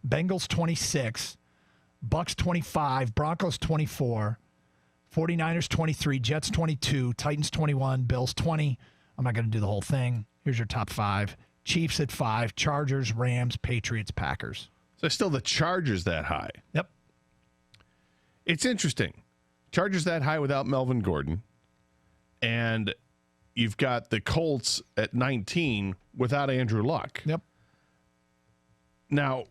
Bengals 26, Bucks 25, Broncos 24, 49ers 23, Jets 22, Titans 21, Bills 20. I'm not going to do the whole thing. Here's your top 5. Chiefs at 5, Chargers, Rams, Patriots, Packers. So still the Chargers that high. Yep. It's interesting. Chargers that high without Melvin Gordon. And you've got the Colts at 19 without Andrew Luck. Yep. Now,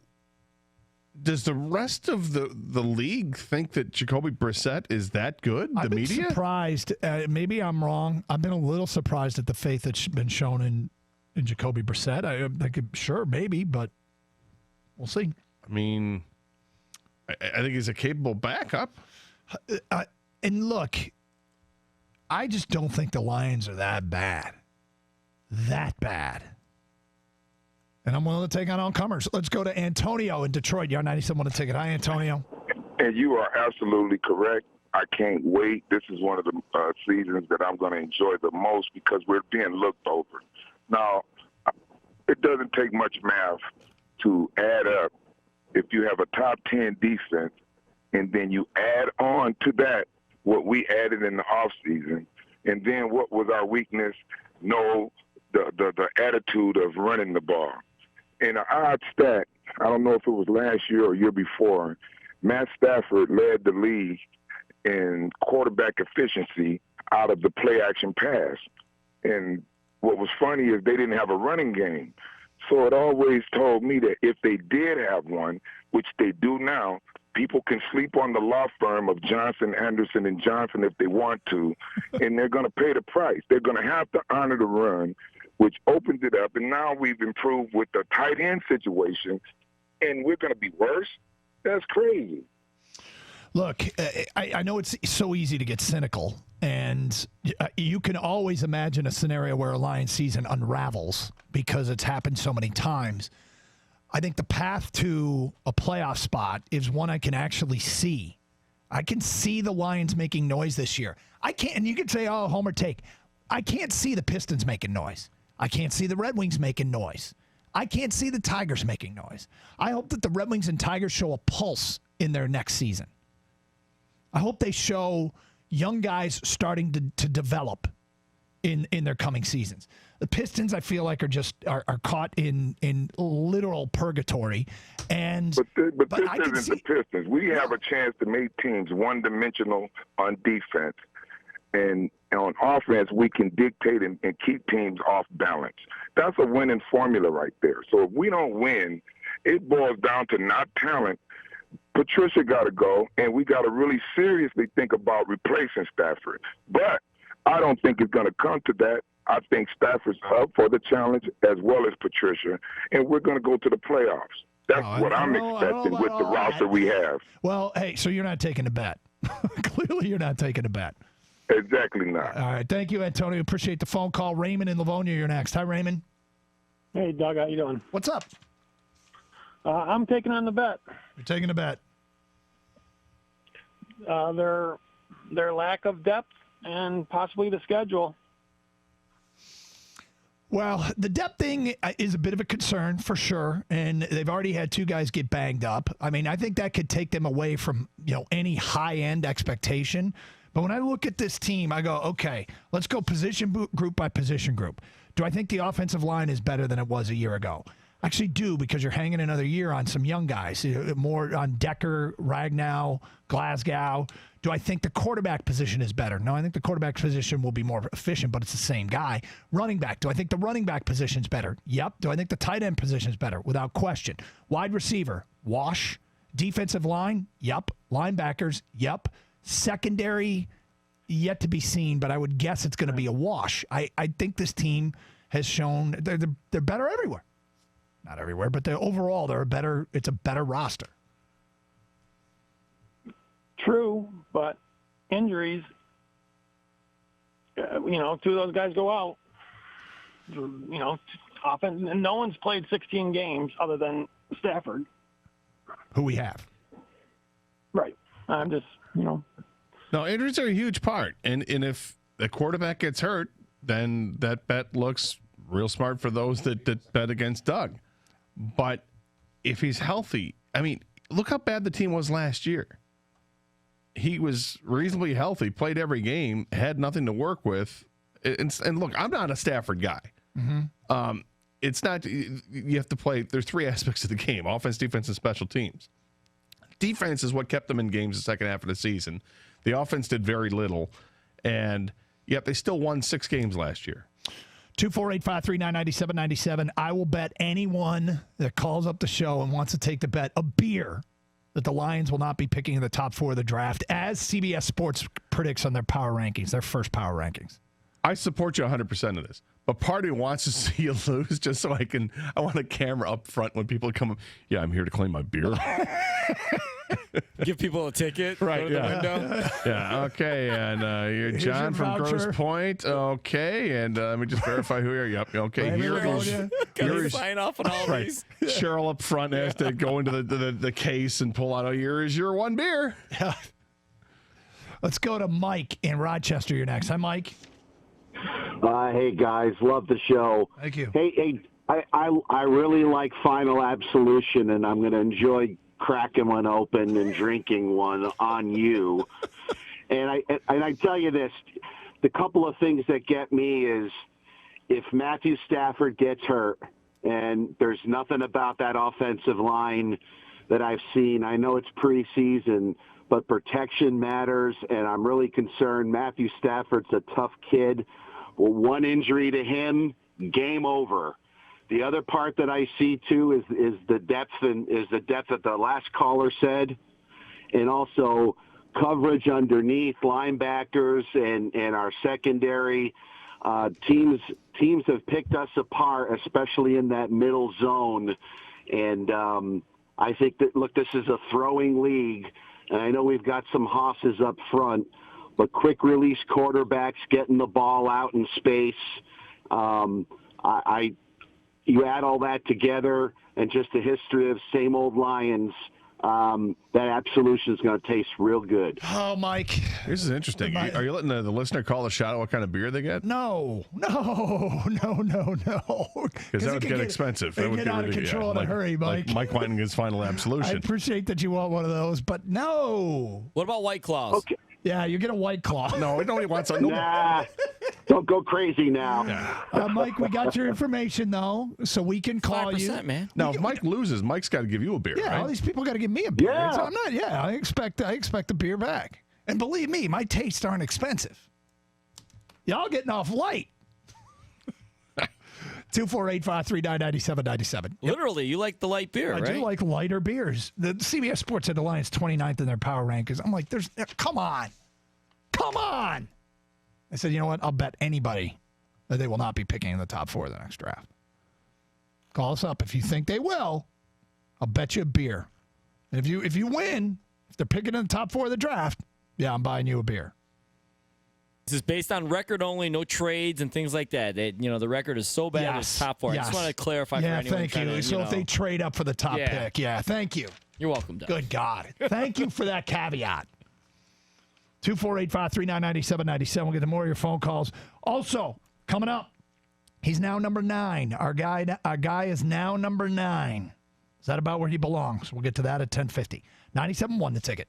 does the rest of the league think that Jacoby Brissett is that good? I've been media? Surprised. Maybe I'm wrong. I've been a little surprised at the faith that's been shown in Jacoby Brissett. I could, sure, maybe, but we'll see. I mean, I think he's a capable backup. And look, I just don't think the Lions are that bad. That bad. And I'm willing to take on all comers. Let's go to Antonio in Detroit. You're 97 to ticket. Hi, Antonio. And you are absolutely correct. I can't wait. This is one of the seasons that I'm going to enjoy the most because we're being looked over. Now, it doesn't take much math to add up if you have a top 10 defense and then you add on to that what we added in the offseason, and then what was our weakness? No, the attitude of running the ball. And an odd stat, I don't know if it was last year or year before, Matt Stafford led the league in quarterback efficiency out of the play-action pass. And what was funny is they didn't have a running game. So it always told me that if they did have one, which they do now, people can sleep on the law firm of Johnson, Anderson, and Johnson if they want to, and they're going to pay the price. They're going to have to honor the run, which opens it up. And now we've improved with the tight end situation, and we're going to be worse? That's crazy. Look, I know it's so easy to get cynical, and you can always imagine a scenario where a Lions season unravels because it's happened so many times. I think the path to a playoff spot is one I can actually see. I can see the Lions making noise this year. I can't, and you could say, oh, homer take. I can't see the Pistons making noise. I can't see the Red Wings making noise. I can't see the Tigers making noise. I hope that the Red Wings and Tigers show a pulse in their next season. I hope they show young guys starting to develop in their coming seasons. The Pistons, I feel like, are caught in literal purgatory. And but this isn't the Pistons. We have a chance to make teams one-dimensional on defense. And on offense, we can dictate and keep teams off balance. That's a winning formula right there. So if we don't win, it boils down to not talent. Patricia got to go, and we got to really seriously think about replacing Stafford. But I don't think it's going to come to that. I think Stafford's up for the challenge as well as Patricia, and we're going to go to the playoffs. That's what I'm expecting with the roster we have. Well, hey, so you're not taking a bet. Clearly you're not taking a bet. Exactly not. All right. Thank you, Antonio. Appreciate the phone call. Raymond in Livonia, you're next. Hi, Raymond. Hey, Doug. How you doing? What's up? I'm taking on the bet. You're taking a bet. Their lack of depth and possibly the schedule. Well, the depth thing is a bit of a concern for sure, and they've already had 2 guys get banged up. I mean, I think that could take them away from any high-end expectation. But when I look at this team, I go, okay, let's go position group by position group. Do I think the offensive line is better than it was a year ago? I actually do, because you're hanging another year on some young guys, more on Decker, Ragnow, Glasgow. Do I think the quarterback position is better? No, I think the quarterback position will be more efficient, but it's the same guy. Running back, do I think the running back position is better? Yep. Do I think the tight end position is better? Without question. Wide receiver, wash. Defensive line, yep. Linebackers, yep. Secondary, yet to be seen, but I would guess it's going to be a wash. I think this team has shown they're better everywhere. Not everywhere, but overall it's a better roster. True, but injuries, 2 of those guys go out. Often, and no one's played 16 games other than Stafford. Who we have. Right. I'm just, No, injuries are a huge part. And if the quarterback gets hurt, then that bet looks real smart for those that bet against Doug. But if he's healthy I mean, look how bad the team was last year. He was reasonably healthy, played every game, had nothing to work with. And look, I'm not a Stafford guy. It's not, you have to play, there's three aspects of the game: offense, defense, and special teams. Defense is what kept them in games the second half of the season. The offense did very little, and yet they still won 6 games last year. 248-539-9797. I will bet anyone that calls up the show and wants to take the bet a beer that the Lions will not be picking in the top 4 of the draft, as CBS Sports predicts on their power rankings, their first power rankings. I support you 100% of this, but part of me wants to see you lose just so I want a camera up front when people come. Yeah, I'm here to claim my beer. Give people a ticket. Right, Go to the window. Yeah, okay. And you're John from Grosse Pointe. Okay, and let me just verify who you are. Yep, okay. Can you sign off on all these? Cheryl up front has to go into the case and pull out, here is your one beer. Yeah. Let's go to Mike in Rochester. You're next. Hi, Mike. Hey guys, love the show. Thank you. Hey, I really like Final Absolution, and I'm going to enjoy cracking one open and drinking one on you. And I tell you this, the couple of things that get me is if Matthew Stafford gets hurt, and there's nothing about that offensive line that I've seen. I know it's preseason, but protection matters, and I'm really concerned. Matthew Stafford's a tough kid. Well, one injury to him, game over. The other part that I see too is the depth, and is the depth that the last caller said, and also coverage underneath linebackers and our secondary. Teams have picked us apart, especially in that middle zone, and I think that, look, this is a throwing league, and I know we've got some hosses up front, but quick release quarterbacks getting the ball out in space. You add all that together, and just the history of same old Lions, that absolution is going to taste real good. Oh, Mike. This is interesting. Are you letting the listener call a shot at what kind of beer they get? No. Because that would get expensive. It would get out of control in a hurry, Mike. Like Mike Whiting his Final Absolution. I appreciate that you want one of those, but no. What about White Claws? Okay. Yeah, you get a White Claw. No, nobody wants a... Nah, don't go crazy now. Mike, we got your information, though, so we can call 5%, you. man. Now, if Mike loses, Mike's got to give you a beer, Yeah, right? all these people got to give me a beer. Yeah. So I'm not. Yeah, I expect the beer back. And believe me, my tastes aren't expensive. Y'all getting off light. 248-539-9797. Literally, you like the light beer, right? I do like lighter beers. The CBS Sports had the Lions 29th in their power rankings. I'm like, come on. I said, you know what? I'll bet anybody that they will not be picking in the top 4 of the next draft. Call us up if you think they will. I'll bet you a beer. And if you win, if they're picking in the top 4 of the draft, yeah, I'm buying you a beer. This is based on record only, no trades and things like that. The record is so bad it's top 4. I just want to clarify for anyone. Thank you. So if they trade up for the top pick, thank you. You're welcome, Doug. Good God. Thank you for that caveat. 248-539-9797. We'll get to more of your phone calls. Also, coming up, he's now number 9. Our guy is now number 9. Is that about where he belongs? We'll get to that at 10:50. 97.1 The Ticket.